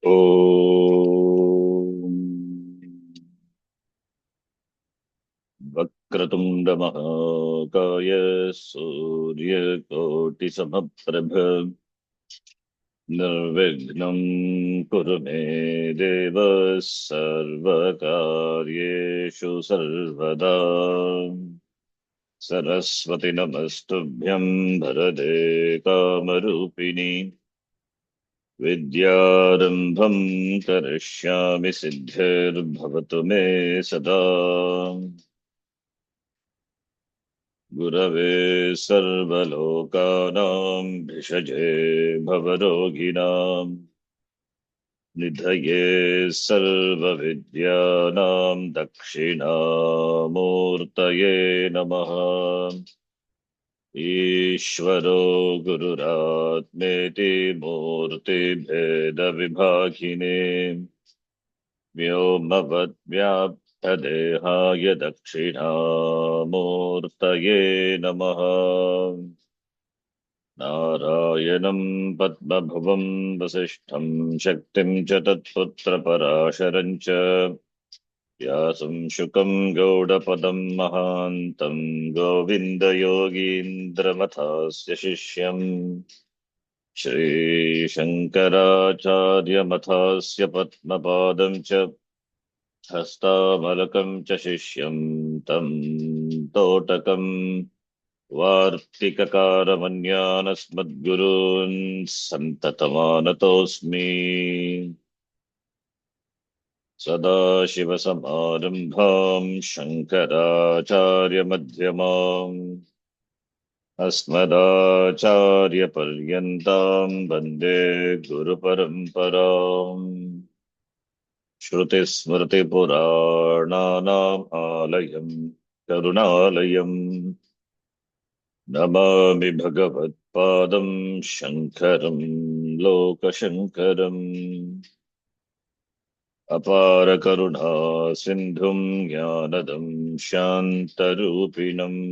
ॐ वक्रतुण्डमहाकाय सूर्यकोटिसमप्रभ निर्विघ्नं कुरु मे देव सर्वकार्येषु सर्वदा। सरस्वति नमस्तुभ्यं वरदे कामरूपिणि विद्यारम्भं करिष्यामि सिद्धिर्भवतु मे सदा। गुरवे सर्वलोकानां भिषजे भवरोगिणां निधये सर्वविद्यानां दक्षिणामूर्तये नमः। ईश्वरो गुरुरात्मेति मूर्तिभेदविभागिने व्योमवद्व्याप्तदेहाय दक्षिणामूर्तये नमः। नारायणं पद्मभुवं वसिष्ठं शक्तिं च तत्पुत्रपराशरं च व्यासं शुकं गौडपदं महान्तं गोविन्दयोगीन्द्रमथास्य शिष्यम् श्रीशङ्कराचार्यमथास्य पद्मपादं च हस्तामलकं च शिष्यं तं तोटकं वार्तिककारमन्यानस्मद्गुरून् सन्ततमानतोऽस्मि। सदाशिवसमारम्भां शङ्कराचार्यमध्यमाम् अस्मदाचार्यपर्यन्तां वन्दे गुरुपरम्पराम्। श्रुतिस्मृतिपुराणानाम् आलयं करुणालयं नमामि भगवत्पादं शङ्करं लोकशङ्करम्। अपारकरुणा सिन्धुं ज्ञानदं शान्तरूपिणम्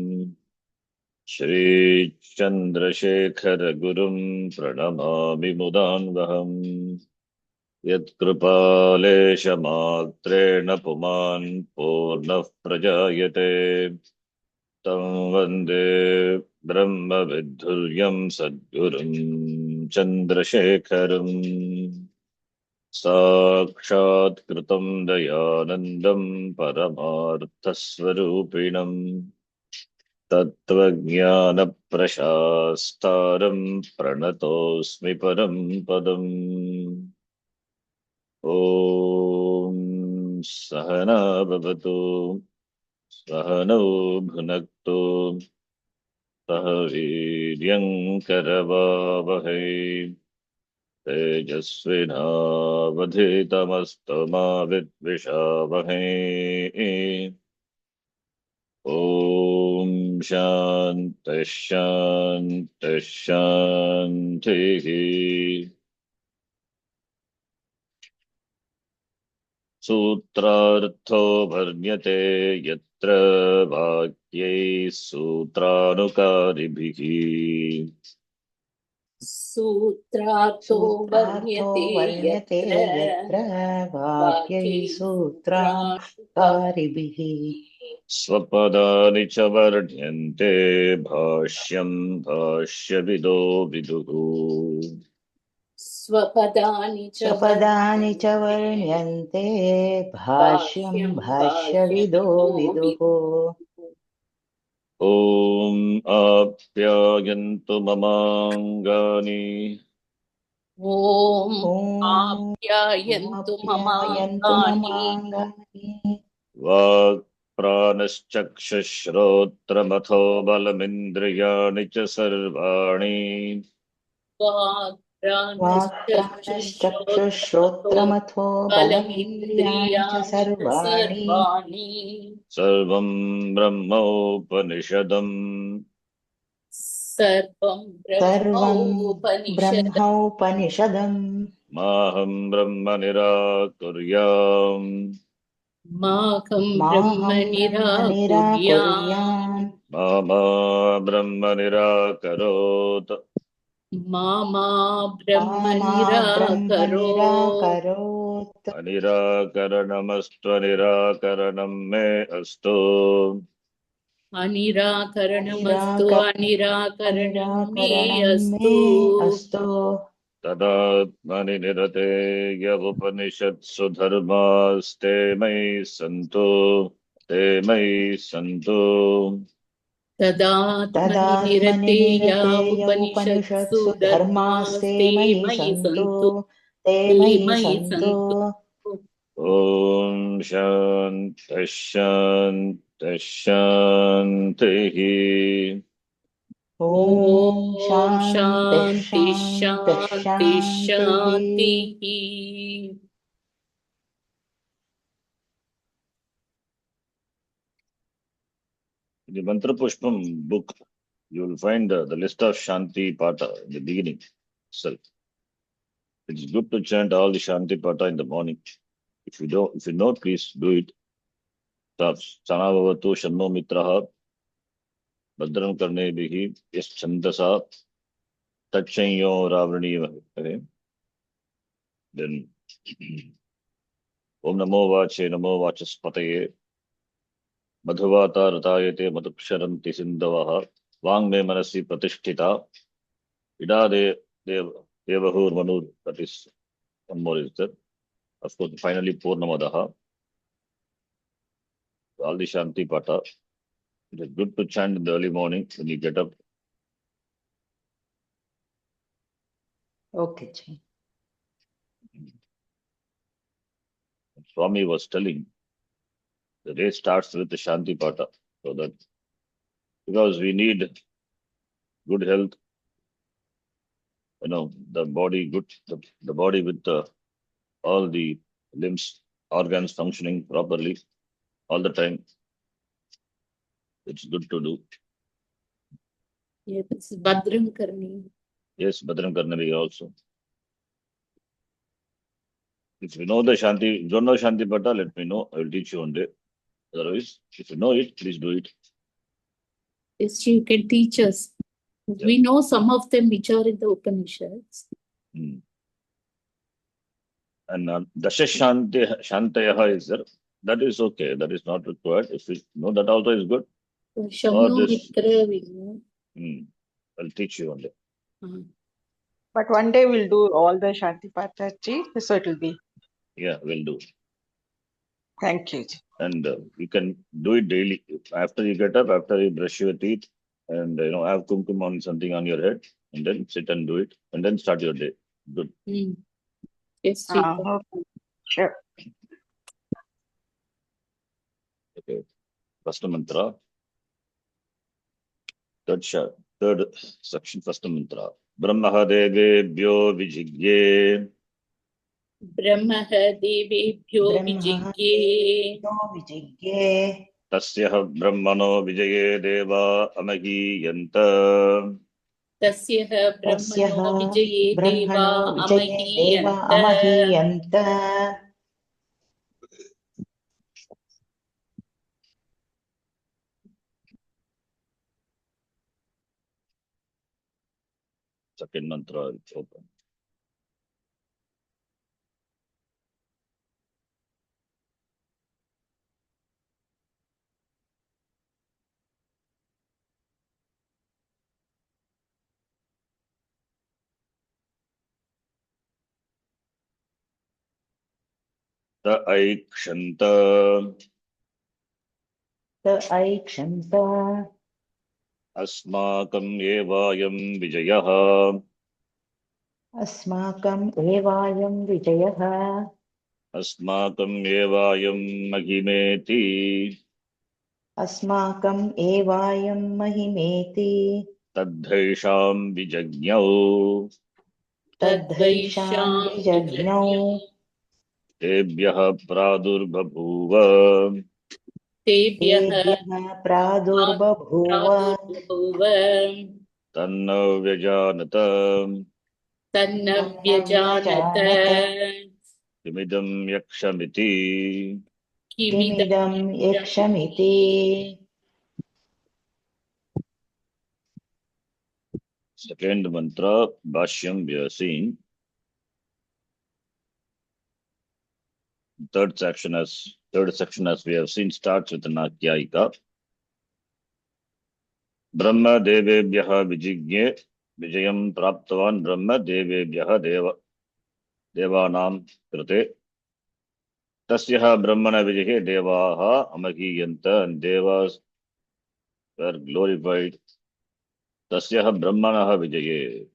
श्रीचन्द्रशेखरगुरुं प्रणमामि मुदान्वहम्। यत्कृपालेशमात्रेण पुमान् पूर्णः प्रजायते तं वन्दे ब्रह्मविद्धुर्यं सद्गुरुं चन्द्रशेखरम्। साक्षात्कृतं दयानन्दं परमार्थस्वरूपिणम् तत्त्वज्ञानप्रशास्तारं प्रणतोऽस्मि परं पदम्। ॐ सहना भवतु सहनौ भुनक्तु सह वीर्यङ्करवावहै तेजस्विनावधीतमस्तु मा विद्विषावहै। ॐ शान्तिः शान्तिः शान्तिः। सूत्रार्थो वर्ण्यते यत्र वाक्यैः सूत्रानुकारिभिः सूत्रार्थो वर्ण्यते यत्र वाक्यैः सूत्रानुकारिभिः स्वपदानि च वर्ण्यन्ते भाष्यं भाष्यविदो विदुः। स्वपदानि च वर्ण्यन्ते भाष्यं भाष्यविदो विदुः। ॐ आप्यायन्तु ममाङ्गानि ॐ आप्यायन्तु ममाङ्गानि वाक्प्राणश्चक्षुश्रोत्रमथो बलमिन्द्रियाणि च सर्वाणि वाक्प्राणश्चक्षुश्रोत्रमथो बलमिन्द्रियाणि च सर्वाणि सर्वं ब्रह्मोपनिषदम् सर्वं ब्रह्मोपनिषदम् माहं ब्रह्म निराकुर्याम् माहं ब्रह्म निराकुर्याम् मा ब्रह्म निराकरोत् मामा ब्रह्म मा ब्रह्म निराकरोत् निराकरोत् अनिराकरणमस्त्वनिराकरणं मे अस्तु अनिराकरणमस्तु अनिराकरणं मे अनिराकरणं मे अस्तु अस्तु तदात्मनि निरतेय उपनिषत्सु धर्मास्ते मयि सन्तु ते मयि सन्तु तदात्मनि तदात्मनि निरतेया निरतेय उपनिषत्सु उपनिषत्सु धर्मास्ते धर्मास्ते मयि मयि सन्तु सन्तु ते ते मयि मयि सन्तु सन्तु ॐ शान्तिः शान्तिः शान्तिः ॐ ॐ शान्तिः शान्ति शान्तिः शान्ति शान्तिः शान्तिः In the Mantra Pushpam book, you will find the list of Shanti Pata in the beginning itself. It is good to chant all the Shanti Pata in the morning. If you know, please do it. Sanavavatu Shanno Mitraha Badram Karnebihi Yes Chandasa Tachanyo Ravani. Then Om Namo Vache Namo Vachaspataye Madhuvata Ratayate Madhuksharanti Sindavaha Vang Me Manasi Pratishtita Ida Devahur Manur. That is one more is there. Of course, finally Purnamadaha. All the Shanti Pata. It is good to chant in the early morning when you get up. Okay, ji. Swami was telling the day starts with the Shanti Pata. So that because we need good health, the body good, the body with all the limbs, organs functioning properly all the time. It's good to do. Yes, Badram Karni. Yes, Badram Karnavi also. If you know the Shanti, don't know Shanti Pata, let me know. I will teach you one day. Otherwise, if you know it, please do it. Yes, you can teach us. We know some of them which are in the Upanishads. Hmm. And Dasha Shantayaha is there. That is okay. That is not required. If you know that also is good. Or Shamno this, Mitra we know. I'll teach you one day. But one day we'll do all the Shanti Pata, ji, so it will be. Yeah, we'll do. Thank you, ji. And you can do it daily. After you get up, after you brush your teeth, and have kumkum on something on your head, and then sit and do it, and then start your day. Good. Yes, Okay. Sure. Okay. First mantra. Third section. First mantra. Brahmahadevebhyo vijigye. Brahmah Devebhyo Vijigye. विजिज्ञे Tasyah Brahmano Vijaye Deva Amahiyanta. Tasyah तस्यः Brahmano Vijaye ब्रह्मणो Deva विजये Dev Amahiyanta. अमहीयन्त. Second mantra is open. Ta aikshanta त ऐक्षन्त अस्माकं एवायं विजयः अस्माकम् एवायं विजयः अस्माकं एवायं महिमेति अस्माकम् एवायं महिमेति तद्धैषां विजज्ञौ तद्धैषां विजज्ञौ तेभ्यः प्रादुर्बभूव तेभ्यः प्रादुर्बभूव तन्नो व्यजानत Tannavyajanat. किमिदं यक्षमिति किमिदं यक्षमिति. Second mantra, Bhashyam, we are seeing. Third section as we have seen starts with an Akyayika. Brahma devebhyaha vijigye vijayam praptavan Brahma devebhyaha devanam krite. Tasyaha Brahmana vijaye devaha amahiyanta, and devas were glorified. Tasyaha Brahmanaha vijaye.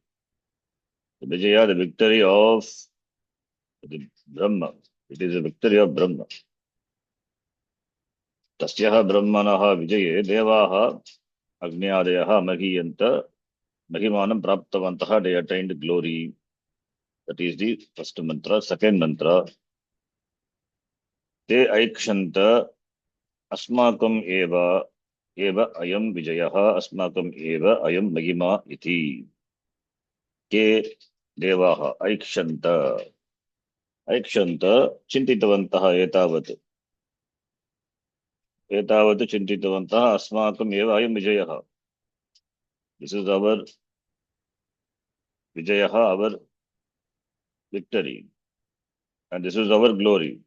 Vijaya, the victory of the Brahma. It is a victory of Brahma. Tasyaha Brahmanaha vijaye devaha agnyadayaha mahiyanta mahimanam praptavantaha, they attained glory. That is the first mantra. Second mantra, te aikshanta asmakam eva ayam vijayaha asmakam eva ayam mahima iti. Ke devaha aikshanta chintitavantaha etavat chintitavantaha asmakam eva ayam vijayaha. This is our vijayaha, our victory, and this is our glory.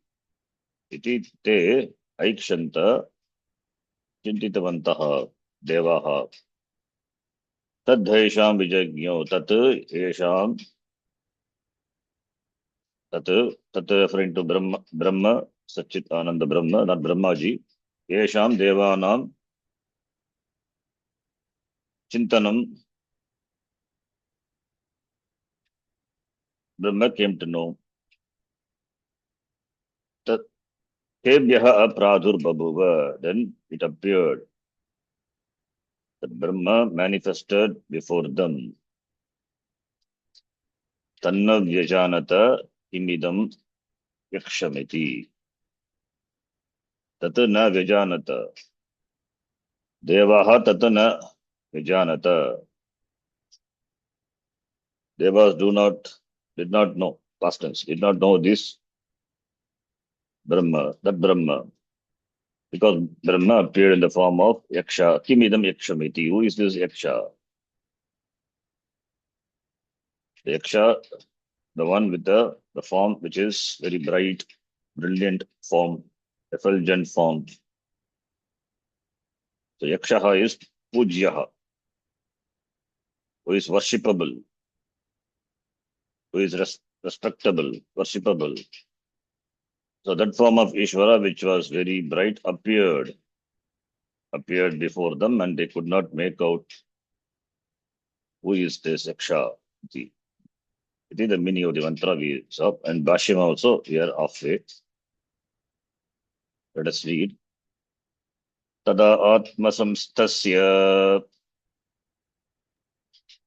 Iti te aikshanta chintitavantaha devaha tadhaisham vijagyo tat referring to Brahma Satchit Ananda Brahma, not Brahmaji. Yesham devanam chintanam, Brahma came to know. Tat tebhyaha apradhur babuva, then it appeared that Brahma manifested before them. Tanna vyajanata imidam yakshamiti. Tat na vyajanata. Devaha tat na vyajanata. Devas did not know, past tense, did not know this Brahma, that Brahma. Because Brahma appeared in the form of Yaksha. Kimidam Yakshamiti. Who is this Yaksha? The Yaksha, the one with the form which is very bright, brilliant form, effulgent form. So Yakshaha is Pujyaha, who is worshipable, who is respectable, worshipable. So that form of Ishvara, which was very bright, appeared before them, and they could not make out who is this Yaksha. It is the meaning of the mantra we saw, and Bhashyam also we are halfway. Let us read. Tada atma samstasya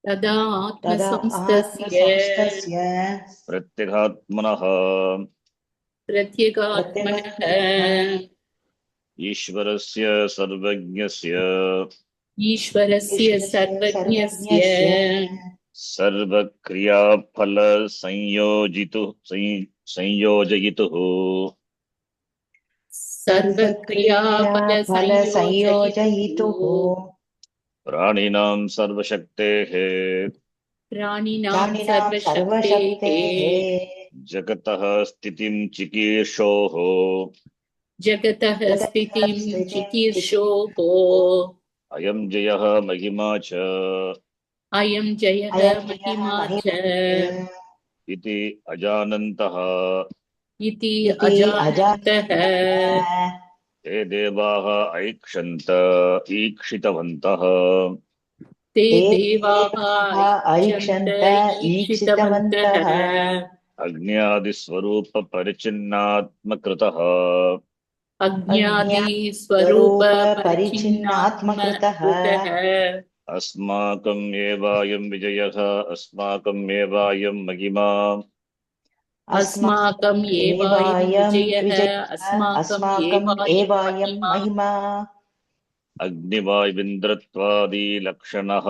Tada Tada atmasamstasya pratyatmanaha pratyekatmanah Ishvarasya sarvajnasya Ishvarasya sarvajnasya sarvakriya phala sanyojayitu sarvakriya phala phala sanyojayitu sanyojayituhu Praninam sarvashaktehe Praninam sarvashaktehe sarvashaktehe Jagatah stitim chikishoho Jagatah sthitim chikirshoho Ayam jayah mahima cha Ayam jayah mahima cha iti ajanantah Iti ajanantah te devaha aikshanta ikshitavantah Te te devaha aikshanta ikshitavantah agnyadisvarupa parichinnatmakritah Ajnadi swarupa परिचिन्नात्मकृतः parichinnatmakritah अस्माकं एवायं विजयः अस्माकं एवायं महिमा Asmakam evayam vijayah अस्माकम् evayam एवायं mahima महिमा अग्निवायुविन्द्रत्वादि लक्षणः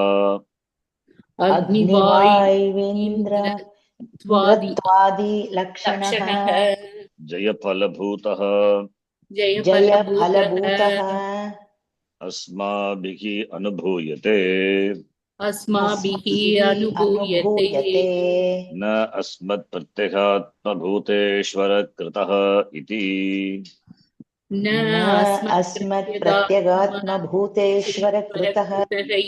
अग्निवायुविन्द्रत्वादि लक्षणः Lakshanah जयफलभूतः जयफलभूतः अस्माभिः अनुभूयते अस्माभिः अनुभूयते अनुभूयते न अस्मत् प्रत्यगात्मभूतेश्वर कृतः इति न न अस्मत् प्रत्यगात्मभूतेश्वर कृतः इति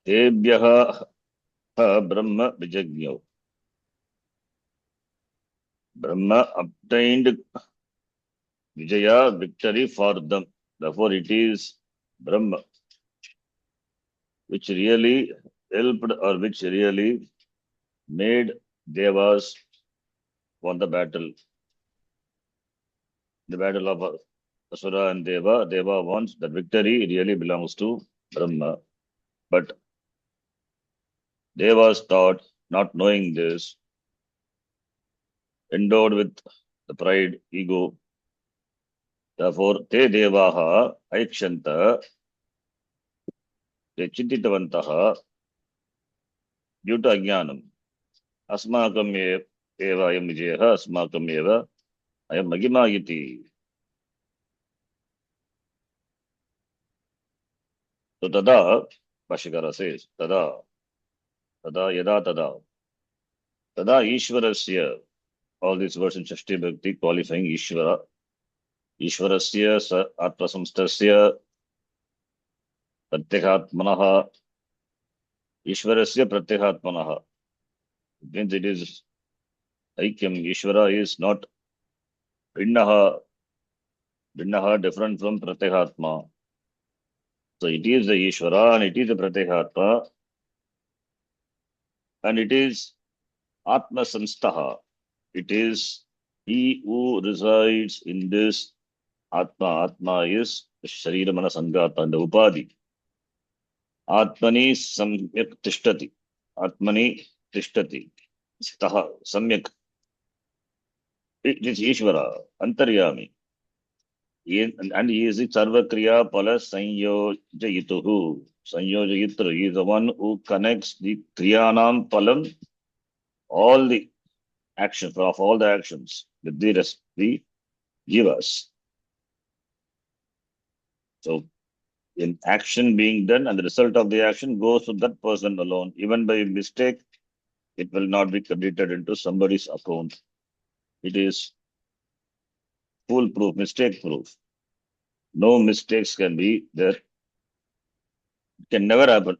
तेभ्यः ब्रह्म विजज्ञौ ब्रह्म obtained vijaya victory for them, therefore it is Brahma which really helped or which really made devas won the battle of Asura and Deva wants the victory really belongs to Brahma, but devas thought, not knowing this, endowed with the pride, ego. Therefore, te devaha aikshanta, te chintitavantaha due to ajnanam. Asmakam eva ayam vijayaha, asmakam eva ayam magima iti. So tada, Bhashyakara says, tada yada tada Ishvarasya, all these words in Shashti Bhakti qualifying Ishvara. Ishvarasya atmasamstasya pratyekhatmanaha. Ishvarasya pratyekhatmanaha. It means it is Aikyam. Ishvara is not Bhinnaha different from Pratyekhatma. So it is the Ishvara and it is the Pratyekhatma and it is Atma Samstaha. It is he who resides in this Atma. Atma is Sharira Mana Sangata and the Upadhi. Atmani Samyak Tishtati. Atmani Tishtati. Staha Samyak. It is Ishvara, Antaryami. And he is the Sarvakriya Pala Sanyojayituhu. Sanyojayitru. He is the one who connects the Kriyanam Palam, all the actions, of all the actions, with the rest, the jivas. So, in action being done and the result of the action goes to that person alone. Even by mistake, it will not be credited into somebody's account. It is foolproof, mistake proof. No mistakes can be there. It can never happen.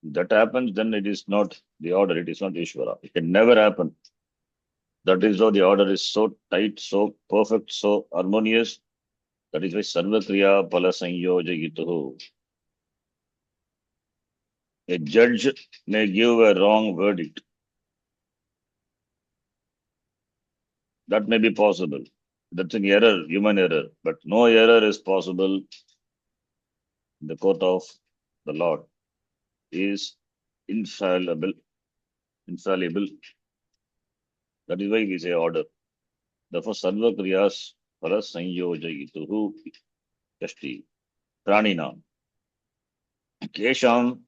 If that happens, then it is not the order, it is not Ishvara. It can never happen. That is how the order is so tight, so perfect, so harmonious. That is why Sarvakriya Pala Sanyojayituhu. A judge may give a wrong verdict. That may be possible. That's an error, human error. But no error is possible in the court of the Lord. He is infallible. That is why we say order. Therefore, Sarva Kriyas Para Sanyojayituhu Shashti. Praninam. Kesham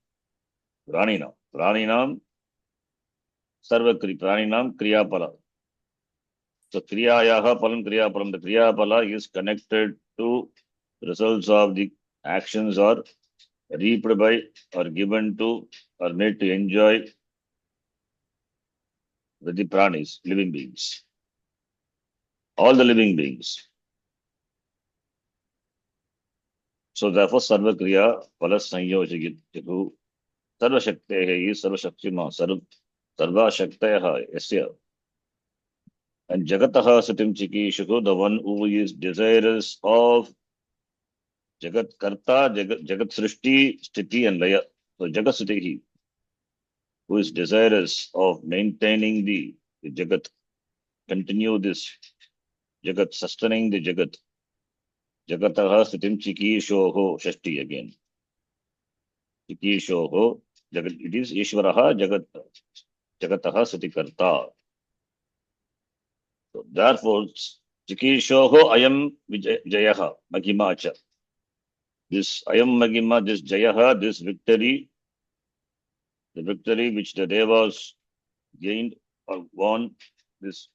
Praninam. Praninam Sarva Praninam Kriyapala. So Kriyayaha Palam Kriyapalam. The Kriyapala is connected to results of the actions or reaped by or given to or made to enjoy with the pranis, living beings. All the living beings. So therefore, Sarva Kriya Pala Sanyojayituhu Sarva Shakteha is Sarva Shaktima, Sarva Shakteha, Yasya. And Jagataha Satim Chikishuku, the one who is desirous of Jagat Karta, Jagat Srishti, Sthiti and Laya. So Jagat Sthiti, who is desirous of maintaining the Jagat, continue this Jagat, sustaining the Jagat. Jagataha Sitim Chikishoho Shashti again. Chikishoho, Jagat, it is Ishvaraha Jagataha Satikarta. So therefore, Chikishoho Ayam Vijayaha Magimacha. This Ayam Magima, this Jayaha, this victory, the victory which the Devas gained or won, this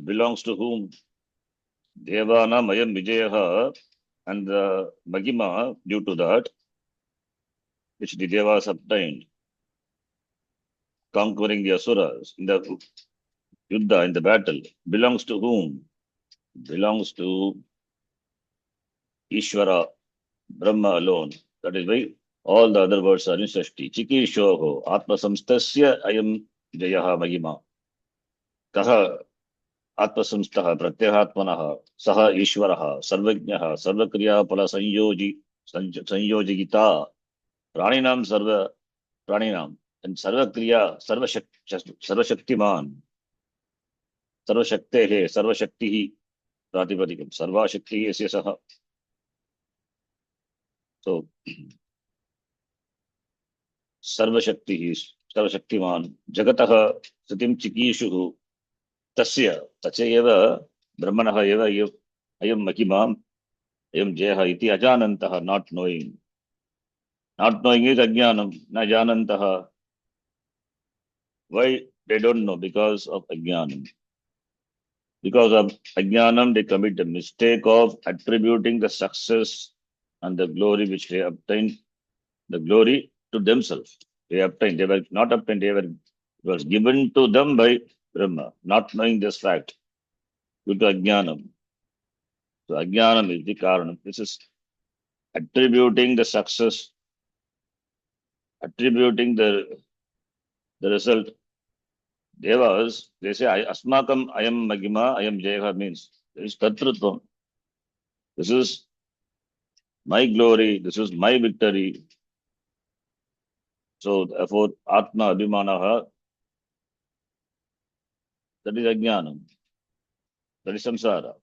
belongs to whom? Devana Mayam Vijayaha, and the Magima, due to that, which the Devas obtained, conquering the Asuras in the Yuddha, in the battle, belongs to whom? Belongs to Ishvara, Brahma alone. That is why all the other words are in Shashti. Chikishoho, Atma Samstasya Ayam Jayaha Mahima. Kaha Atma Samstaha, Pratyahatmanaha, Saha Ishvaraha, Sarvajnaha, Sarvakriya Pala Sanyojigita, Praninam Sarva Praninam, and Sarvakriya, Sarvashaktiman, Sarvashaktehe, Sarvashaktihi, Pratipadikam, Sarvashakti is Saha. So, Sarvashakti is Sarvashaktiman, Jagataha, Satim Chikishu, Tasya, Tachayeva, Brahmanaha Eva, Ayam Makimam, Ayam Jeha, Iti Ajanantaha, not knowing. Not knowing is Ajnanam, Najanantaha. Why they don't know? Because of Ajnanam. Because of Ajnanam, they commit the mistake of attributing the success and the glory which they obtained, the glory to themselves. They obtained, they were not obtained, it was given to them by Brahma, not knowing this fact, due to Ajnanam. So Ajnanam is the Karanam. This is attributing the success, attributing the result. Devas, they say, Asmakam Ayam Magima, Ayam Jaya means there is Tatrutvam. This is my glory, this is my victory. So therefore, Atma Abhimanaha, that is Ajnanam. That is samsara.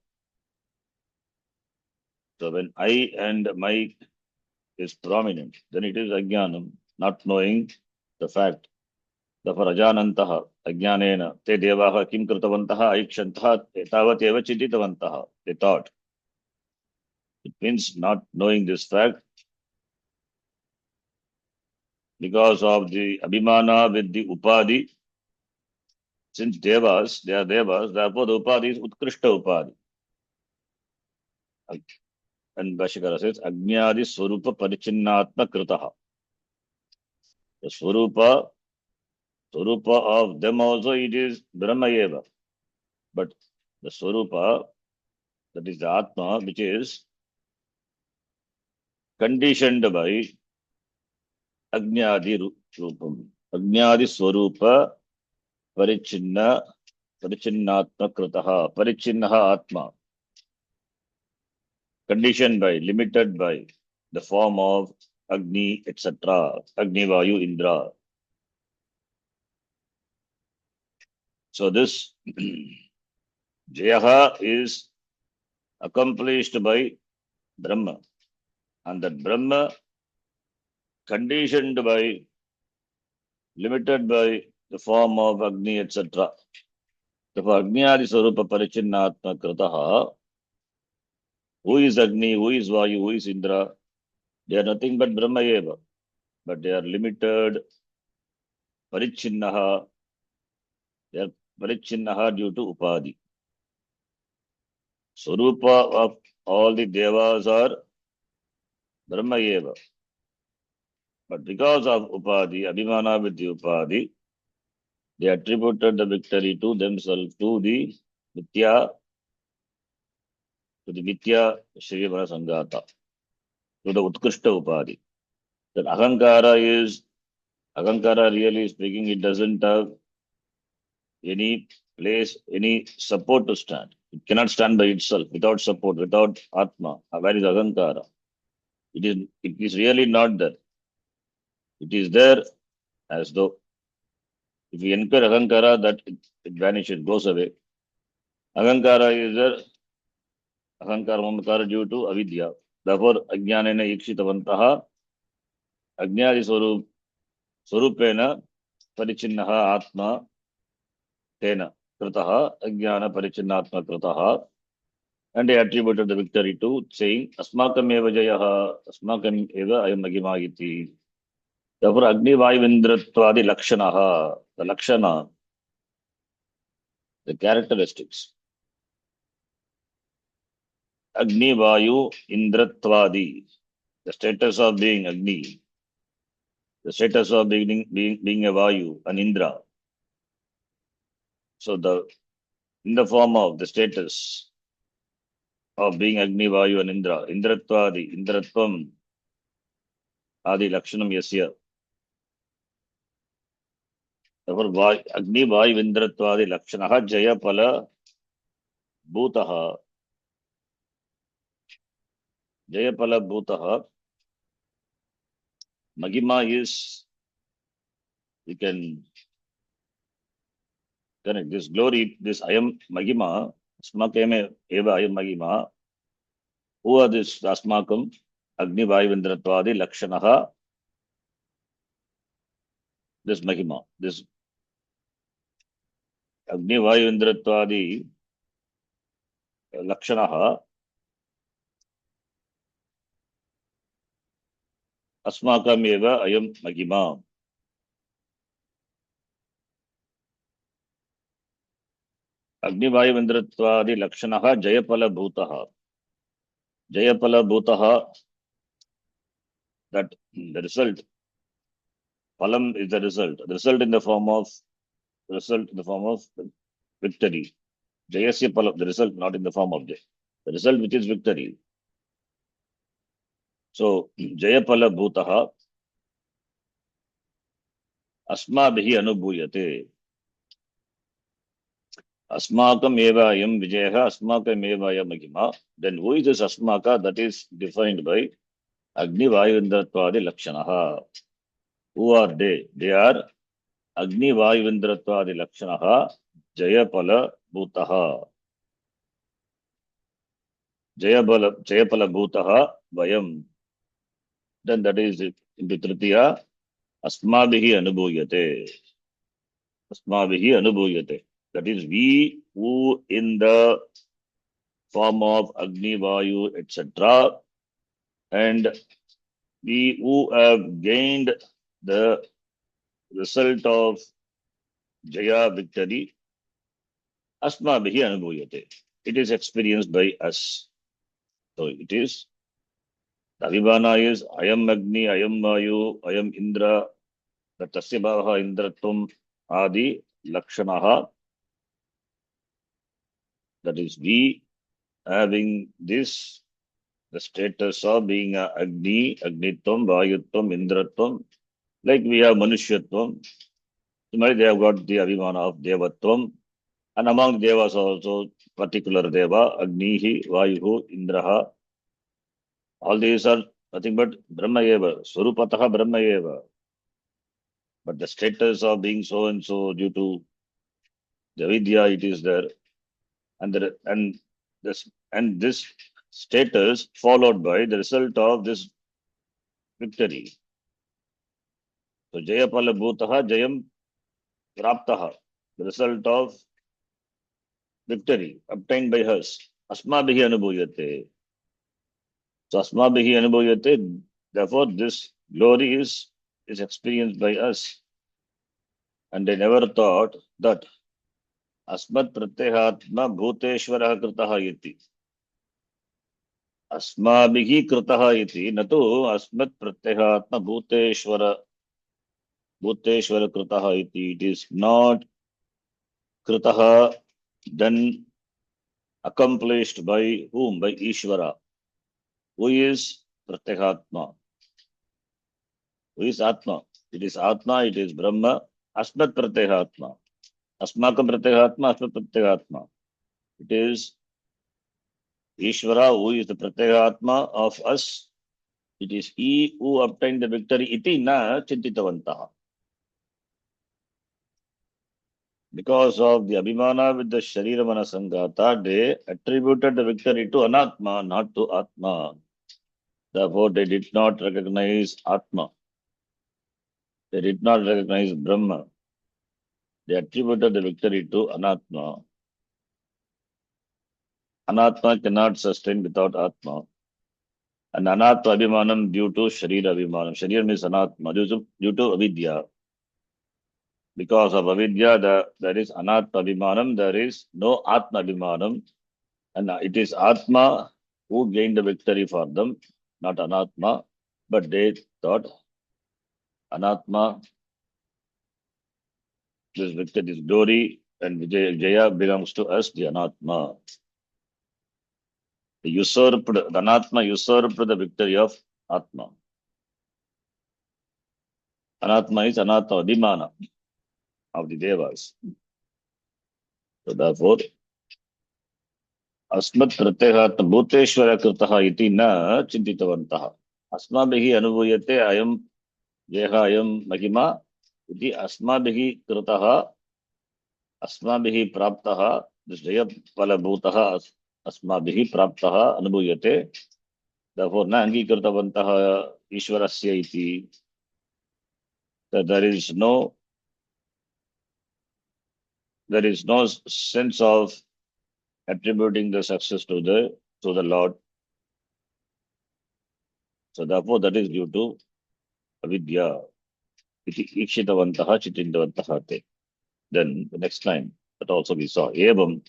So when I and my is prominent, then it is Ajnanam, not knowing the fact. Therefore, Ajanantaha, Ajnanena, Te Devaha, Kim Kritavantaha, Aikshantaha, Tavat Eva Chititavantaha. They thought. It means not knowing this fact because of the Abhimana with the Upadi. Since Devas, they are Devas, therefore the Upadi is Utkrishta Upadi. And Bhashikara says, Ajnadi Swarupa Parichinnatma Kritaha. The Swarupa of them also it is Brahma Eva. But the Swarupa, that is the Atma, which is conditioned by Ajnadi Rupam. Ajnadi Swarupa Parichinnatma Kritaha. Parichinnaha Atma. Conditioned by, limited by the form of Agni, etc. Agni, Vayu, Indra. So this Jayaha is accomplished by Brahma. And that Brahma conditioned by, limited by the form of Agni, etc. Therefore, Agnyadi Swarupa Parichinnatma Kritaha. Who is Agni, who is Vayu, who is Indra? They are nothing but Brahma Eva. But they are limited, Parichinnaha. They are Parichinnaha due to Upadi. Swarupa of all the Devas are Brahma Eva. But because of Upadi, Abhimana with the Upadi, they attributed the victory to themselves, to the Mithya Shrivana Sangata, to the Utkrishta Upadi. That Ahankara really speaking, it doesn't have any place, any support to stand. It cannot stand by itself, without support, without Atma. Where is Ahankara? It is really not there. It is there as though if we incur Ahankara, that it vanishes, goes away. Ahankara is there, Ahankara Mamakara due to Avidya. Therefore, Ajnanena Ikshitavantaha, Ajnadi Swarupena Parichinnaha Atma Tena Kritaha, Ajnana Parichinnatma Kritaha. And they attributed the victory to saying, Asmakam eva jayaha, Asmakam eva ayam magima iti. Therefore, Agni Vayuvindrattvadi Lakshanaha, the Lakshana, the characteristics. Agni Vayu Indratvadi, the status of being Agni. the status of being a Vayu, an Indra. So in the form of the status of being Agni, Vayu and Indra, Indratvadi, Indratvam, Adi Lakshanam Yasya. Therefore, Agni, Vayu, Indratvadi Lakshanaha Jaya Pala Bhutaha. Jaya Pala Bhutaha. Magima is, you can connect this glory, this Ayam Magima, Asmakame Eva Ayam Magima. Who are this Asmakam? Agni, Vayu, Indratvadi Lakshanaha. This Mahima, this Agni, Vayu, Indratvadi Lakshanaha Asmakam Eva Ayam Mahima. Agni, Vayu, Indratvadi Lakshanaha Jayapala Bhutaha. Jayapala Bhutaha, that the result, Palam is the result. The result in the form of victory. Jayasya Palam, the result not in the form of Jay. The result which is victory. So Jayapala Bhutaha Asmabhihi Anubhuyate. Asmakam eva ayam vijayaha, asmakam eva ayam mahima. Then who is this asmaka? That is defined by Agni, Vayu, Indratvadi Lakshanaha. Who are they? They are Agni, Vayu, Indratvadi Lakshanaha Jayapala Bhutaha. Jayapala Bhutaha Vayam. Then that is into Tritiya. Asmabhihi Anubhuyate. Asmabhihi Anubhuyate. That is, we who in the form of Agni, Vayu, etc. and we who have gained the result of Jaya victory, Asmabhihi Anubhuyate. It is experienced by us. So it is, the Abhimana is Ayam Agni, Ayam Vayu, Ayam Indra, the Tasya Bhavaha Indratvam Adi Lakshanaha. That is, we having this, the status of being Agni, Agnitvam, Vayutvam, Indratvam, like we have Manushyatvam. Similarly, they have got the Abhimana of Devatvam, and among Devas also particular Deva, Agnihi, Vayuhu, Indraha. All these are nothing but Brahma Eva, Swarupataha Brahma Eva. But the status of being so and so due to the Vidya, it is there. And this status followed by the result of this victory. So Jayapala Bhutaha Jayam Praptaha, the result of victory obtained by us. Asmabhihi Anubhuyate. So Asmabhihi Anubhuyate, therefore this glory is experienced by us. And they never thought that Asmat Pratyahatma Bhuteshwara Kritaha Iti. Asmabhihi Kritaha Iti. Natu Asmat Pratyahatma Bhuteshwara Kritaha Iti. It is not Kritaha done, accomplished by whom? By Ishvara. Who is Pratyahatma? Who is Atma? It is Atma, it is Brahma. Asmat Pratyahatma. Asmakam Pratyahatma, Asmat Pratyahatma. It is Ishvara who is the Pratyahatma of us. It is he who obtained the victory. Iti na chintitavantaha. Because of the Abhimana with the Sharira Manasangata, they attributed the victory to Anatma, not to Atma. Therefore, they did not recognize Atma. They did not recognize Brahma. They attributed the victory to Anatma. Anatma cannot sustain without Atma. And Anatma Abhimanam due to Sharira Abhimanam. Sharira means Anatma, due to Avidya. Because of Avidya, there is Anatma Abhimanam, there is no Atma Abhimanam. And it is Atma who gained the victory for them, not Anatma. But they thought Anatma, this victor, this glory and Jaya belongs to us, the Anatma. The Anatma usurped the victory of Atma. Anatma is Anatma, Adhimana of the Devas. So therefore, अस्मत् प्रत्यगात् भूतेश्वर कृतः इति न चिन्तितवन्तः अस्माभिः अनुभूयते अयं देहः अयं महिमा इति अस्माभिः कृतः अस्माभिः प्राप्तः जयफलभूतः अस्माभिः प्राप्तः अनुभूयते therefore न अङ्गीकृतवन्तः ईश्वरस्य इति there is no sense of attributing the success to the Lord. So therefore that is due to avidya. Iti ikshitavantah chitindavantah te. Then the next line that also we saw. Evam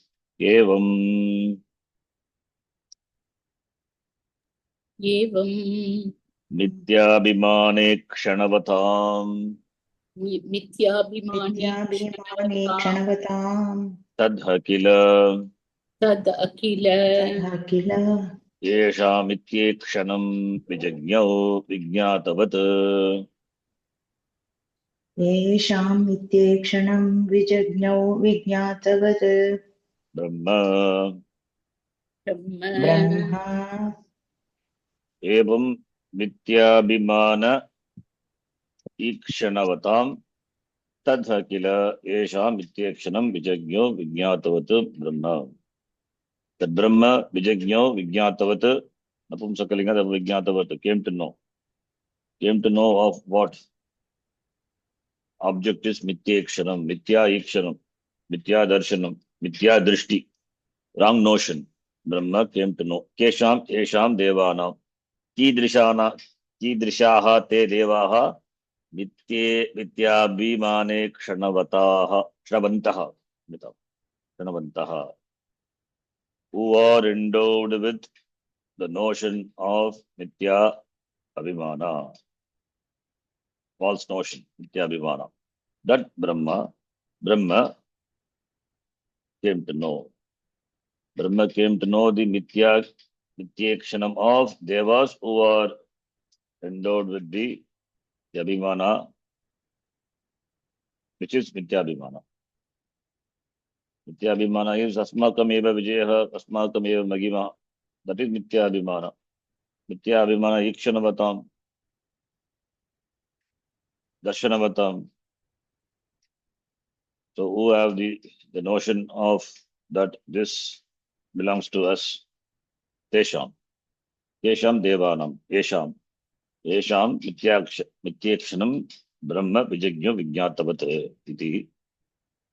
mityabhimane kshanavatam मिथ्याभिमाने क्षणवताम् tadha kila tad akila kill yeshamityekshanam vijagnyau vignatavat येषाम् नित्येक्षणम् विजज्ञौ विज्ञातवत् brahma Brahma evam mityabhimana ikshणवतां तद्ध किल येषां मिथ्येक्षणं विजज्ञो विज्ञातवत् ब्रह्म तद्ब्रह्म विजज्ञो विज्ञातवत् नपुंसकलिंग विज्ञातवत् came to know of what object is मिथ्येक्षणं मिथ्या ईक्षणं मिथ्या दर्शनं मिथ्या दृष्टि wrong notion Brahma came to know केषां येषां देवानां कीदृशाः ते देवाः मिथ्याभिमाने क्षणवन्तः who are endowed with the notion of mithya abhimana, false notion, mithya abhimana. That Brahma came to know. Brahma came to know the mithyakshanam of devas who are endowed with the abhimana, which is mithya abhimana. Mithya abhimana is asmakam eva vijayah, asmakam eva magima. That is mithya abhimana. Mithya abhimana ikshanavattam, darshanavattam. So who have the notion of that this belongs to us? Tesham devanam, yesham mityakshanam brahma vijagnya vignatavat iti.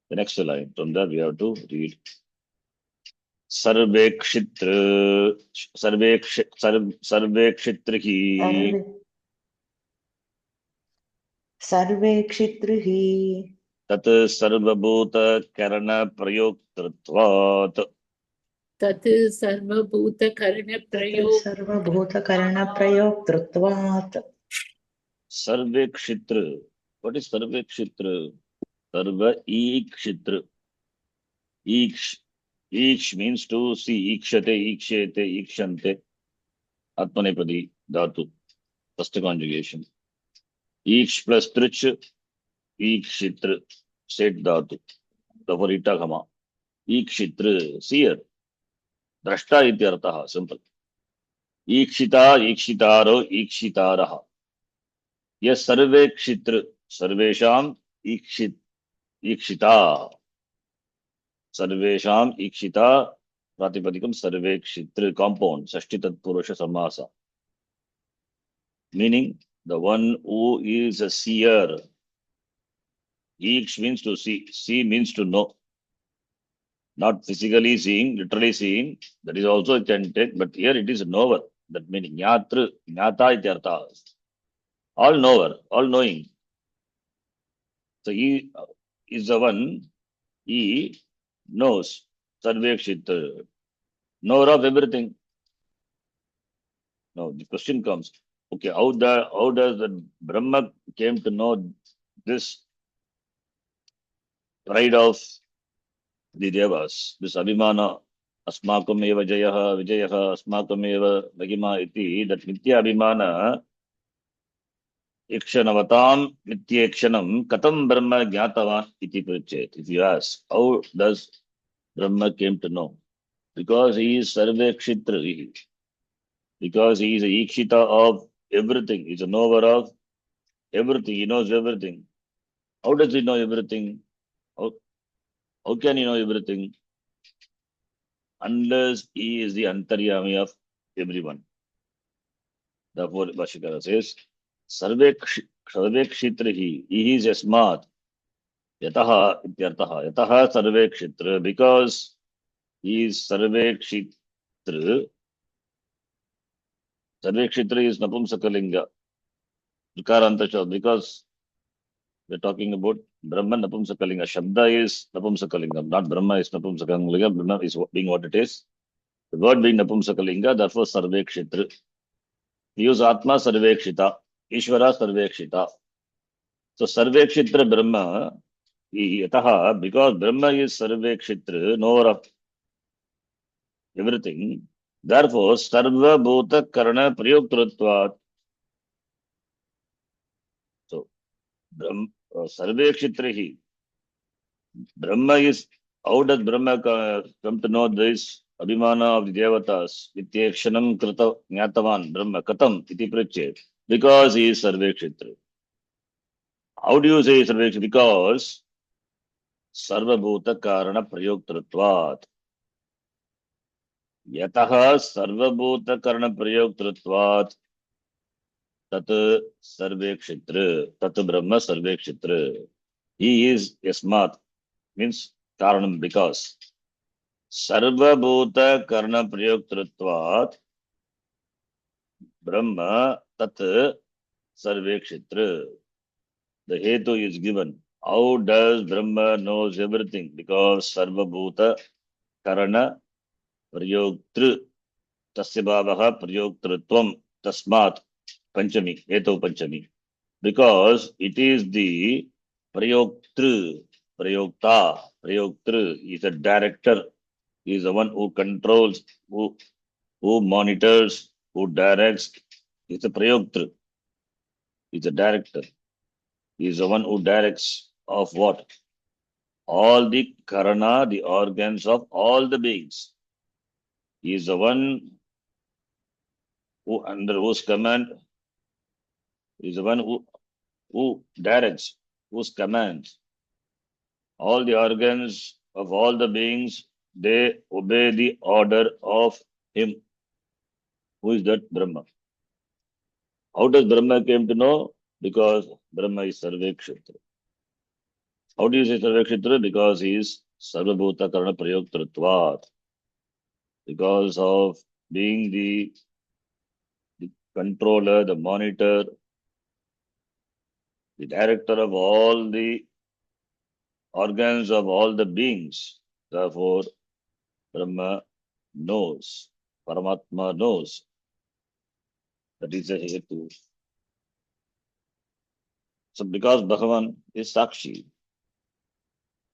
The next line from there we have to read. सर्वे क्षित्रिः तत् सर्वभूत करण प्रयोक्तृत्वात् तत् सर्वभूत सर्वभूतकरणप्रयोक्तृत्वात् सर्वे क्षित्र. What is survey क्षित्र? Serve ईक्षित्र. Each means to see. Ikshate, ikshete, ikshante. Atmanepadi dhatu. First conjugation. Each plus trich. Ikshitra. Set dhatu. Therefore itagama. Ikshitra. Seer. Drashta ityartaha. Simple. Ikshita, ikshitaro, ikshitaraha. Yes, sarve kshitra. Sarvesham ikshita. सर्वेषाम ईक्षिता प्रातिपदिकम survey क्षित्र compound षष्ठी तत्पुरुष समासा meaning the one who is a seer. Each means to see means to know, not physically seeing, literally seeing. That is also it can take, but here it is a knower. That meaning jnata ityartha, all knower, all knowing. So he is the one, he knows, Sarvekshit, knower of everything. Now the question comes, Okay, how does the Brahma came to know this pride of the Devas, this Abhimana, Asmakam eva Jayaha, Vijayaha, Asmakam eva Mahima iti, that Nitya Abhimana, Ikshanavatam, Nityekshanam, Katam Brahma Jnatavan iti Prichet. If you ask, how does Brahma came to know? Because he is Sarvekshitra, because he is a Ikshita of everything, he is a knower of everything, he knows everything. How does he know everything? How can he know everything? Unless he is the Antaryami of everyone. Therefore, Bhashikara says, Sarvekshitrihi, he is Yasmat, Yataha Ityartaha, Yataha Sarvekshitra, because he is Sarvekshitra. Sarvekshitra is Napumsakalinga, Vikaranta, because we're talking about Brahman Napumsakalinga. Shabda is Napumsakalinga, not Brahma is Napumsakalinga. Brahma is being what it is. The word being Napumsakalinga, therefore Sarvekshitra. We use Atma Sarvekshita, Ishvara Sarvekshita. So Sarvekshitra Brahma, Yataha, because Brahma is Sarvekshitra, knower of everything. Therefore, Sarva Bhuta Karana Prayoktratvat. So, Sarvekshitrihi. Brahma is, how does Brahma come to know this Abhimana of the Devatas? Nityekshanam Krita Jnatavan Brahma Katam iti Prachet. Because he is Sarvekshitra. How do you say Sarvekshitra? Because Sarva Bhuta Karana Prayoktratvat. Yataha Sarvabhuta Karana Prayoktratvat Tat Sarvekshitra, Tat Brahma Sarvekshitra. He is Yasmat, means Karanam, because Sarvabhuta Karana Prayoktratvat Brahma Tat Sarvekshitra. The Hetu is given. How does Brahma knows everything? Because Sarvabhuta Karana Prayoktru Tasya Bhavaha Prayoktratvam Tasmat Panchami, Hetu Panchami. Because it is the Prayoktru, Prayoktru is a director, he is the one who controls, who monitors, who directs. He is a Prayoktru, he is a director. He is the one who directs of what? All the Karana, the organs of all the beings. He is the one who under whose command, he is the one who directs, whose commands. All the organs of all the beings, they obey the order of him. Who is that? Brahma. How does Brahma came to know? Because Brahma is Sarvekshitra. How do you say Sarvekshitra? Because he is Sarvabhuta Karana Prayoktratvat. Because of being the controller, the monitor, the director of all the organs of all the beings. Therefore, Brahma knows, Paramatma knows. That is a Hetu. So because Bhagavan is Sakshi,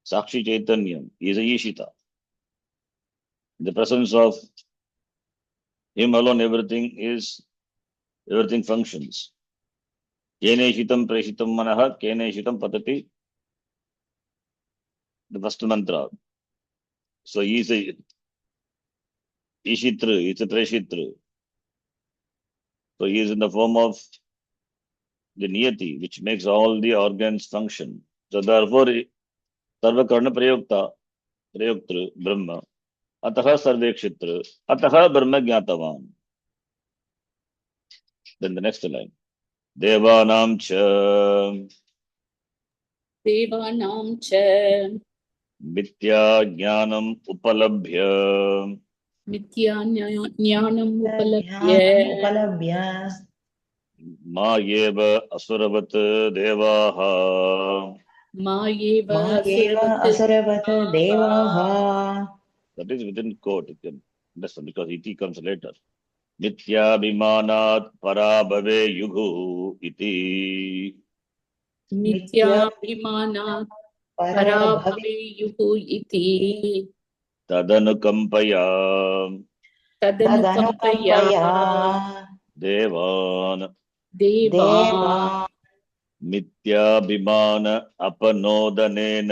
Sakshi Chaitanyam, he is a Ishita. In the presence of him alone, everything functions. Kene Shitam Preshitam Manaha, Kene Shitam Patati, the first mantra. So he is a Ishitra, he is a Preshitra. So he is in the form of the Niyati, which makes all the organs function. So therefore, Sarva Karna Prayoktru, Brahma, Ataha Sarvekshitra, Ataha Brahma Jnatavan. Then the next line. Devanam cha Devanam cha Mithya Jnanam Upalabhya Mithya Jnanam Jnanam Upalabhya Upalabhya Ma Yeva Asuravat Devaha. Mayeva Mayeva Asuravat Devaha. That is within quote, you can understand, because iti comes later. मिथ्याभिमानात् परा भवेयुः इति मिथ्याभिमानात् परा भवेयुः इति तदनुकम्पया तदनुकम्पया देवान् देवान् मिथ्याभिमान अपनोदनेन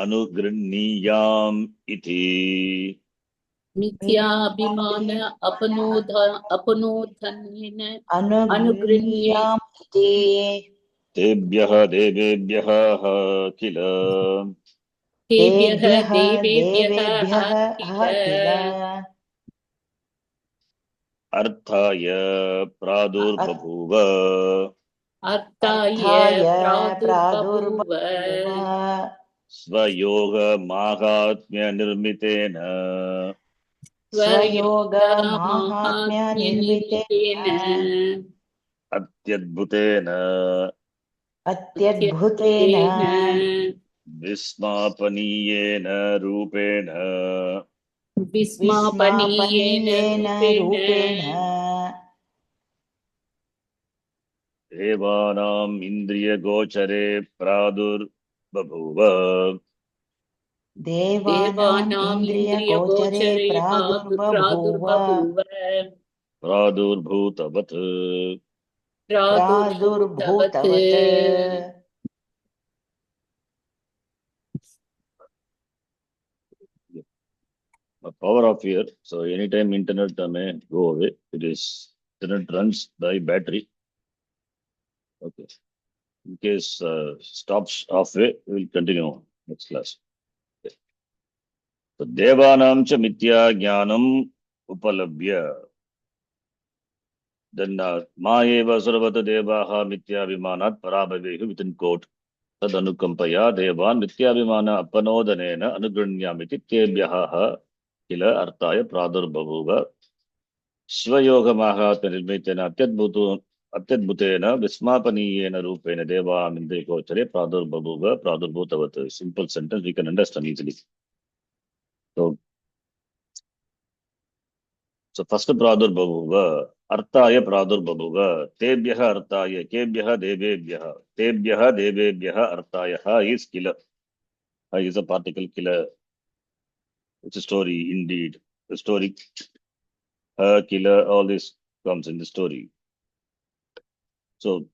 अनुगृह्णीयाम् इति मिथ्याभिमान अपनोधनेन अनुगृह्णीयाम् इति तेभ्यः देवेभ्यः किल तेभ्यः देवेभ्यः देवेभ्यः किल अर्थाय प्रादुर्बभूव अर्थाय प्रादुर्बभूव स्वयोग माहात्म्यनिर्मितेन स्वयोग माहात्म्य निर्मितेन अत्यद्भुतेन अत्यद्भुतेन विस्मापनीयेन रूपेण विस्मापनीयेन रूपेण देवानाम् इन्द्रियगोचरे प्रादुर्बभूव देवानाम् इन्द्रियगोचरे प्रादुर्बभूव प्रादुर्भूतवत् प्रादुर्भूतवत् power of fear. So anytime internet may go away. It is internet runs by battery. Okay. In case stops halfway, we will continue next class. Okay. So Devanam cha mithya jnanam upalabhya. Then ma eva sarvata devaha mithya vimanat parabhavehu within quote. Tad anukampaya devan mithya vimana apanodanena anugrunyamiti tebhyaha kila arthaya pradurbhavuva स्वयोग माहात्म्य निर्मितेन अत्यद्भुतेन विस्मापनीयेन रूपेण देवामिन्द्रिय गोचरे प्रादुर्बभूव प्रादुर्भूतवत्. Simple sentence we can understand easily. So first pradurbhavuva अर्थाय प्रादुर्बभूव तेभ्यः अर्थाय केभ्यः देवेभ्यः तेभ्यः देवेभ्यः अर्थायः is killer. Is a particle killer. It's a story indeed. The story killer, all this comes in the story. So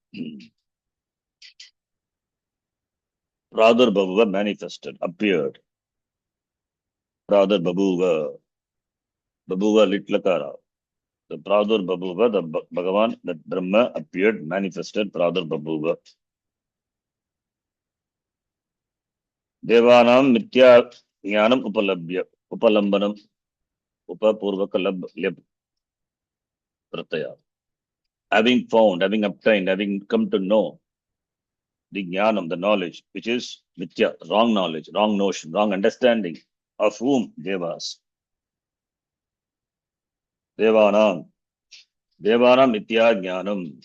Pradurbhavuva manifested, appeared. Pradurbhavuva, Babuva litlakara. The Pradurbhavuva, the Bhagavan, that Brahma appeared, manifested, Pradurbhavuva. Devanam mithya jnanam upalabhya, upalambanam, upapurvaka lab pratyaya. Having found, having obtained, having come to know the jnanam, the knowledge, which is mithya, wrong knowledge, wrong notion, wrong understanding of whom? Devas. Devanam mithya jnanam.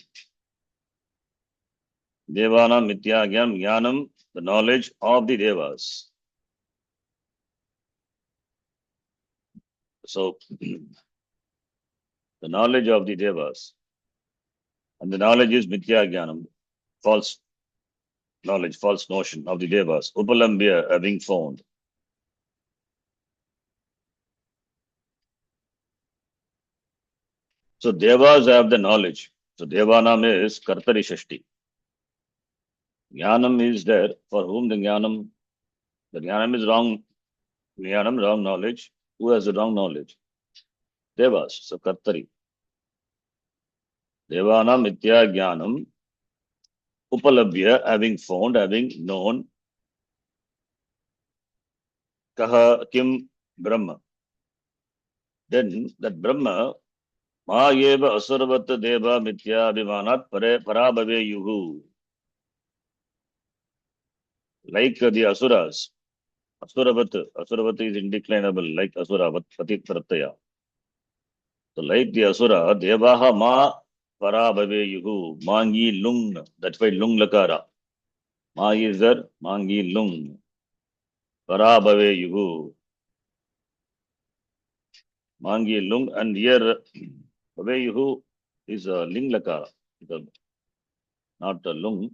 Devanam mithya jnanam, the knowledge of the devas. So, the knowledge of the devas. And the knowledge is mithya jnanam, false knowledge, false notion of the devas. Upalambhya, having found. So, devas have the knowledge. So, devanam is kartari shashti. Jnanam is there for whom the jnanam is wrong. Jnanam, wrong knowledge. Who has the wrong knowledge? Devas. So, kartari. Devanam mithya jnanam upalabhya, having found, having known. Kaha kim Brahma. Then that Brahma, ma eva asuravat deva mithya abhimanat parabhave yuhu. Like the asuras. Asuravat is indeclinable, like asura, patit pratyaya. So like the asura, devaha ma parabhave yuhu. Mangi lung. That's why lung lakara. Ma is there, mangi lung. Parabhave yuhu. Mangi lung, and here Bhaveyuhu is a ling lakara, not a lung.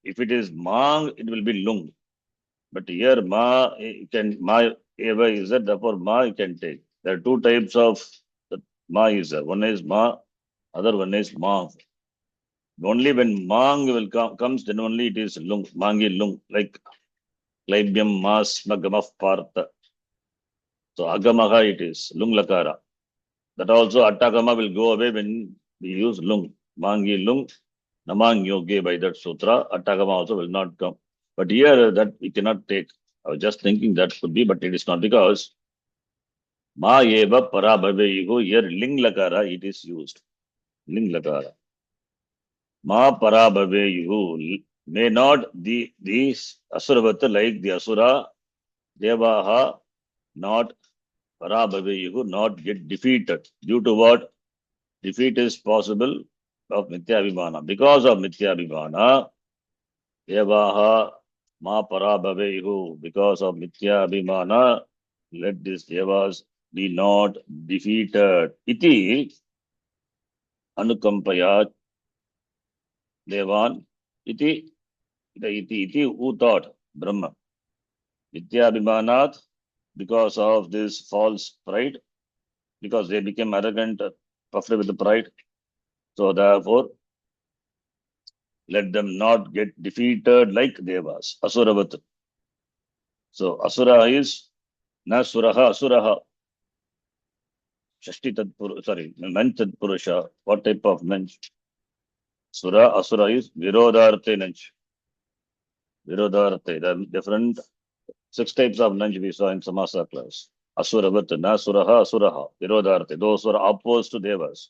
If it is mang, it will be lung. But here ma eva is that, therefore ma you can take. There are two types of ma is there. One is ma, other one is ma. Only when mang will comes, then only it is lung, mangi lung, like Klaibyam mas magamaf partha. So agamaha it is, lung lakara. That also attagama will go away when we use lung. Mangi lung, namang yoge by that sutra, attagama also will not come. But here that we cannot take. I was just thinking that could be, but it is not, because ma eva para bhaveyu, here ling lakara it is used. Ling lakara. Ma para bhaveyu, may not these asuravat like the asura, devaha, not para bhaveyu, not get defeated. Due to what? Defeat is possible of Mityabhimana. Because of Mityabhimana, Devaha ma parabhavehu. Because of Mityabhimana, let these Devas be not defeated. Iti anukampaya Devan. Iti who thought? Brahma. Mityabhimanat, because of this false pride, because they became arrogant, puffed with the pride. So therefore, let them not get defeated like Devas. Asuravat. So Asura is Nasuraha, Asuraha. Shashti Tat sorry, Men Tat Purusha. What type of men? Sura, Asura is Virodharte Nanch. Virodharte. There are different 6 types of Nanch we saw in Samasa class. Asuravat, Nasuraha, Asuraha, Virodharte. Those who are opposed to Devas.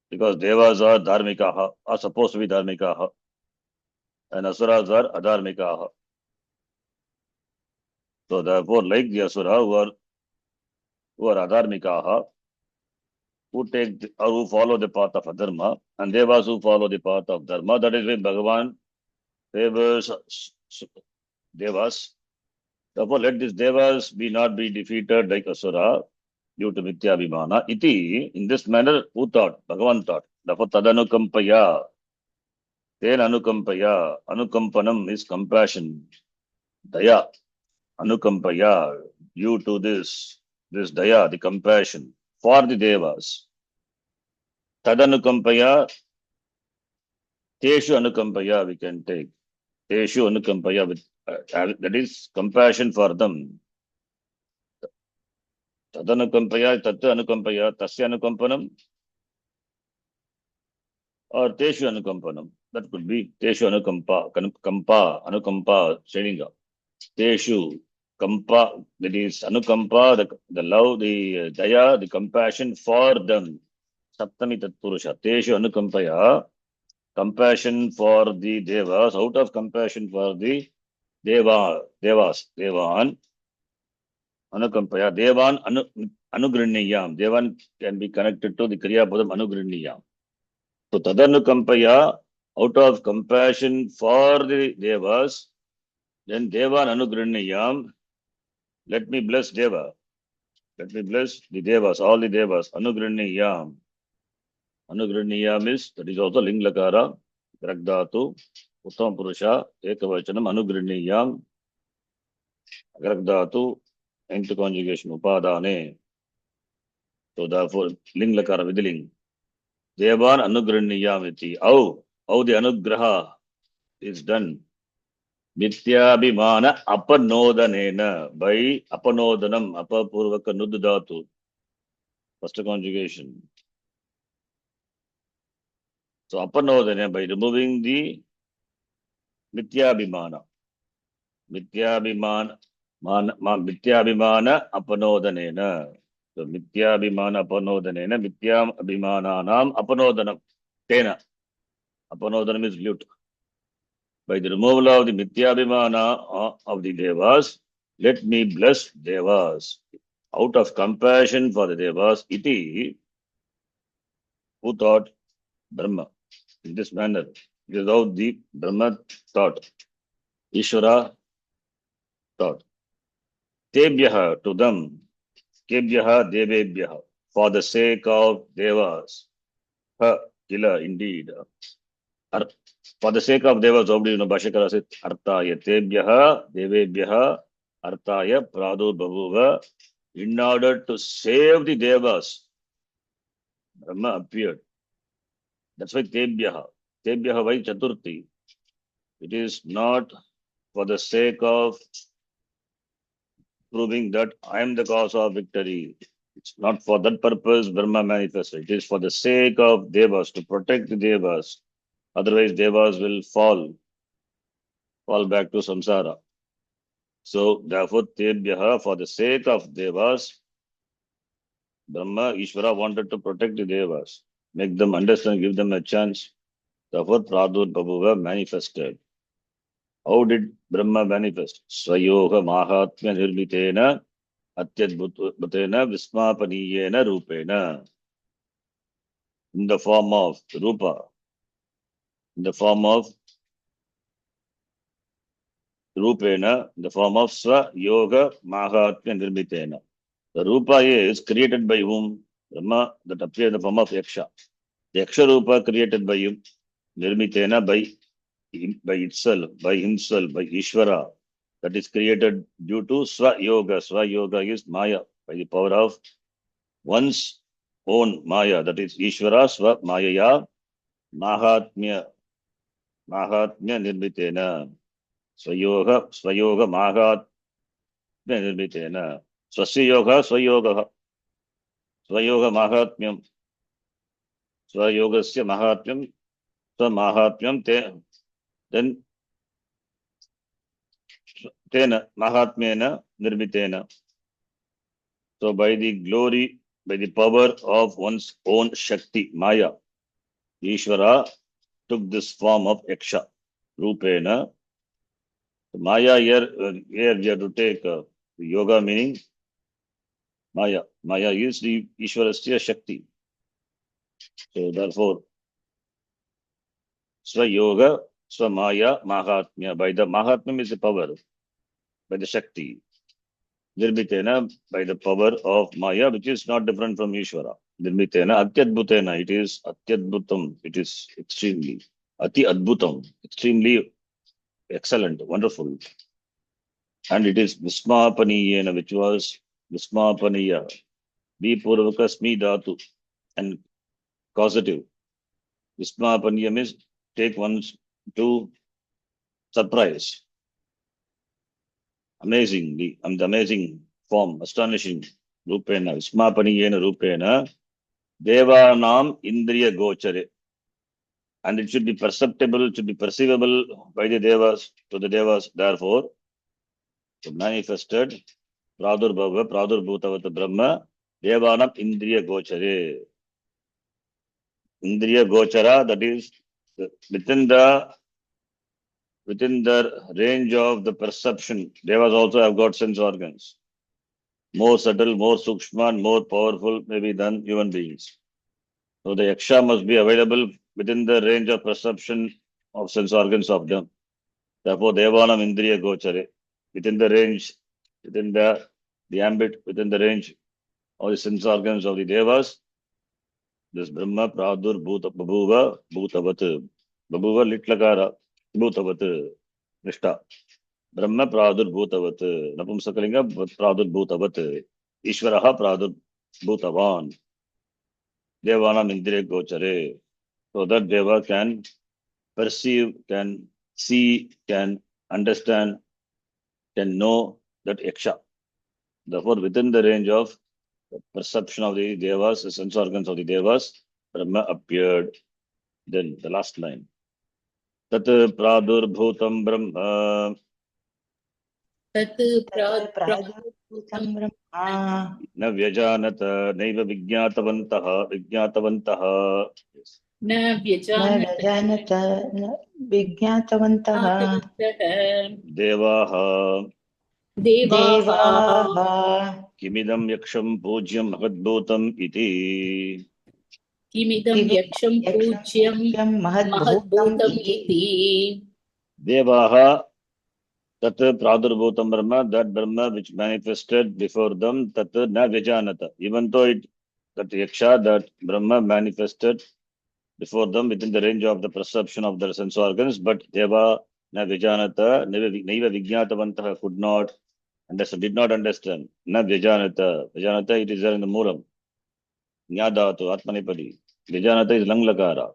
Because Devas are Dharmikaha, are supposed to be Dharmikaha. And Asuras are Adharmikaha. So therefore, like the Asura who are Adharmikaha, who follow the path of Adharma, and Devas who follow the path of Dharma, that is why Bhagavan favors Devas. Therefore, let these Devas not be defeated like Asura due to Mityabhimana. Iti, in this manner, who thought? Bhagavan thought. Therefore, Tadanukampaya. Ten Anukampaya. Anukampanam is compassion. Daya. Anukampaya. Due to this daya, the compassion for the Devas. Tadanukampaya. Teshu Anukampaya we can take. Teshu Anukampaya, with that is compassion for them. Tadanukampaya, Tattva Anukampaya, Tasya Anukampanam, or Teshu Anukampanam. That could be Teshu Anukampa, Sheninga. Teshu, Kampa, that is Anukampa, the love, the daya, the compassion for them. Saptami Tatpurusha. Teshu Anukampaya, compassion for the Devas, out of compassion for the Devas, Devan, Anukampaya, Devan, Anugriniyam. Devan can be connected to the Kriya Padam Anugriniyam. So Tadanukampaya, out of compassion for the Devas, then Devan Anugriniyam, let me bless Deva. Let me bless the Devas, all the Devas, Anugriniyam. Anugriniyam is, that is also Linglakara, Gragdhatu, Uttam Purusha, Ekavachanam, Anugriniyam, Gragdhatu, nth conjugation, Upadane. So therefore, Linglakara Vidiling. Devan Anugriniyam iti. How the Anugraha is done? Mityabhimana Apanodanena, by Apanodanam, Apapurvaka Nududhatu. First conjugation. So Apanodana, by removing the Mityabhimana. Mityabhimana Apanodanena. So Mityabhimana Apanodanena, Mityabhimananam Apanodanam. Tena. Apanodanam is glute. By the removal of the Mityabhimana of the Devas, let me bless Devas. Out of compassion for the Devas, iti, who thought? Brahma. In this manner, it is how the Brahma thought. Ishvara thought. Tebhyaha, to them. Kebhyah devebhyah. For the sake of devas. Ha, kila, indeed. For the sake of devas, Bhashakara said, Artaya tebhyah devebhyah artaya pradurbhavuva. In order to save the devas, Brahma appeared. That's why tebhyah. Tebhyah why chaturthi. It is not for the sake of proving that I am the cause of victory. It's not for that purpose Brahma manifested. It is for the sake of devas, to protect the devas. Otherwise, devas will fall back to samsara. So, therefore, tebhyaha, for the sake of devas, Brahma, Ishvara wanted to protect the devas, make them understand, give them a chance. Therefore, Pradurbhavuva manifested. How did Brahma manifest? Swayoga Mahatmya Nirmitena Atyadbhutena Vismapaniyena Rupena. In the form of Rupa, in the form of Rupena, in the form of Swa Yoga Mahatmya Nirmitena. The Rupa is created by whom? Brahma, that appears in the form of Yaksha. The Yaksha Rupa created by him, Nirmitena by itself, by himself, by Ishvara. That is created due to Swa Yoga. Swa Yoga is Maya, by the power of one's own Maya. That is Ishvara Swa Mayaya Mahatmya Nirmitena. Swayoga Mahatmya Nirmitena. Swasya Yoga Swayoga Mahatmyam. Swayogasya Mahatmyam. Swamahatmyam then Tena Mahatmyena Nirmitena. So by the glory, by the power of one's own Shakti, Maya, Ishvara took this form of Yaksha, Rupena. Maya here we have to take yoga meaning Maya. Maya is the Ishvarasya Shakti. So therefore, Swa Yoga, Swa Maya, Mahatmya. By the Mahatmya is the power, by the Shakti. Nirmitena, by the power of Maya, which is not different from Ishvara. Nirmitena, Atyadbhutena, it is Atyadbhutam, it is extremely, Ati Adbhutam, extremely excellent, wonderful. And it is Vismapaniyena, which was Vismapaniya, Vipurvaka Smi Dhatu, and causative. Vismapaniya means take one to surprise. Amazingly, the amazing form, astonishing. Rupena, Vismapaniyena Rupena, Devanam Indriya Gochare. And it should be perceptible, it should be perceivable by the Devas, to the Devas. Therefore, manifested Pradurbhutavata Brahma, Devanam Indriya Gochare. Indriya Gochara, that is within the range of the perception. Devas also have got sense organs. More subtle, more sukshma, and more powerful maybe than human beings. So the Yaksha must be available within the range of perception of sense organs of them. Therefore, Devanam Indriya Gochare, within the range, within the ambit, within the range of the sense organs of the Devas, this Brahma Pradur Bhuva Bhutavat. Babuva Litlakara Bhutavat Nishta. Brahma Pradur Bhutavat. Napumsakalinga Pradur Bhutavat. Ishvaraha Pradur Bhutavan. Devanam Indriya Gochare. So that Deva can perceive, can see, can understand, can know that Yaksha. Therefore, within the range of the perception of the Devas, the sense organs of the Devas, Brahma appeared. Then the last line. Tat Pradurbhutam Brahma. Tat Pradurbhutam Brahma. Na Vyajanata Naiva Vigyatavantaha. Na न Vyajanata व्यजानत न विज्ञातवन्तः Devaha देवाः Kimidam Yaksham Pujyam Mahadbhutam Iti. Kimidam Yaksham Pujyam महद्भूतं Mahadbhutam इति Iti. Devaha tat pradurbutam Brahma, that Brahma which manifested before them, tat na vijanata. Even though that yaksha, that Brahma manifested before them within the range of the perception of their sense organs, but deva na vijanata, naiva vignatavantah could not understand, did not understand. Na vijanata. Vijanata, it is there in the Moolam. Nyadatu, Atmanipadi. Vijanata is Langlakara.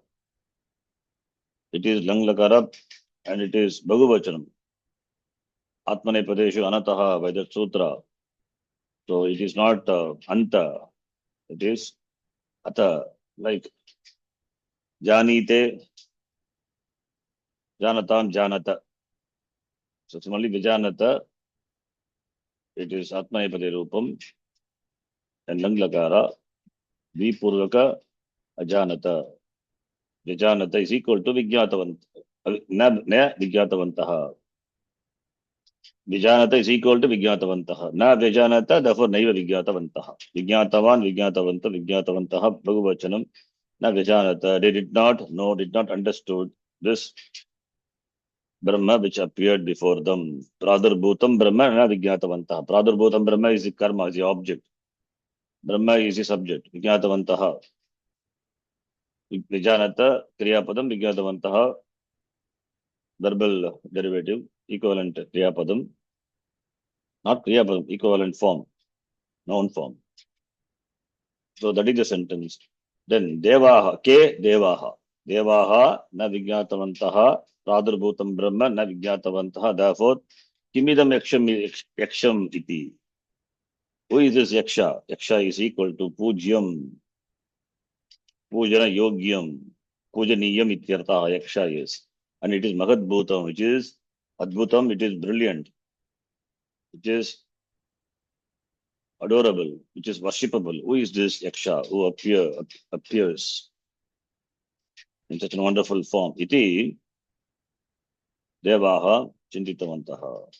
It is Langlakara and it is Bhagavachanam. Atmanepadeshu Anataha by that sutra. So it is not Anta. It is Ata. Like Janite, Janatam, Janata. So similarly, Vijanata, it is Atmanepade Rupam and Langlakara. Vipurvaka, Ajanata. Vijanata is equal to Vigyatavant. Na Vigyatavantaha. Vijanata is equal to Vigyatavantaha. Na Vijanata, therefore Naiva Vigyatavantaha. Vigyatavan, Vigyatavanta, Vigyatavantaha, Bhagavachanam. Na Vijanata, they did not know, did not understood this Brahma which appeared before them. Pradurbhutam Brahma, na Vigyatavantaha. Pradurbhutam Brahma is the karma, is the object. Brahma is the subject. Vigyatavantaha. Vijanata, Kriyapadam, Vigyatavantaha. Verbal derivative, equivalent Kriyapadam. Not Kriyapadam, equivalent form, noun form. So that is the sentence. Then Devaha, Ke Devaha. Devaha na Vigyatavantaha, Pradurbhutam Brahma na Vigyatavantaha. Therefore, Kimidam Yaksham iti. Who is this Yaksha? Yaksha is equal to Pujyam, Pujana Yogyam, Pujaniyam ityartha. Yaksha is. And it is Mahadbhutam, which is Adbhutam, it is brilliant, which is adorable, which is worshipable. Who is this Yaksha who appears in such a wonderful form? Iti Devaha Chintitavantaha.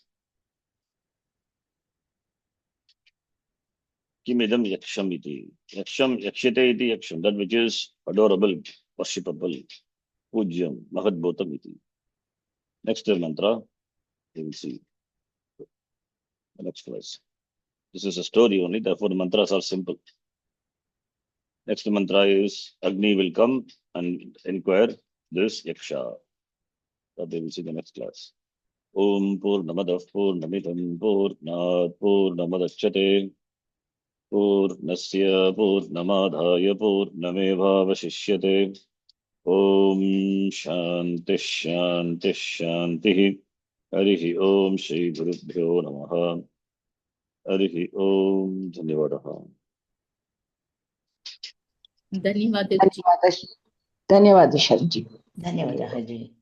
Kimidam Yaksham iti. Yaksham, Yakshite iti Yaksham, that which is adorable, worshipable, Pujyam, Mahadbhutam iti. Next mantra, we will see. The next verse. This is a story only, therefore the mantras are simple. Next mantra is Agni will come and inquire this Yaksha. That they will see the next class. Om Purnamadav Purnamidam Purnat Purnamadachyate Purnasya Purnamadhaya Purnamevavashishyate. Om Shanti Shanti Shanti. Harihi Om Shri Gurubhyo Namaha. Harihi Om. Dhanyavadaha. धन्यवाद जी. धन्यवाद शरद जी. धन्यवादः जी.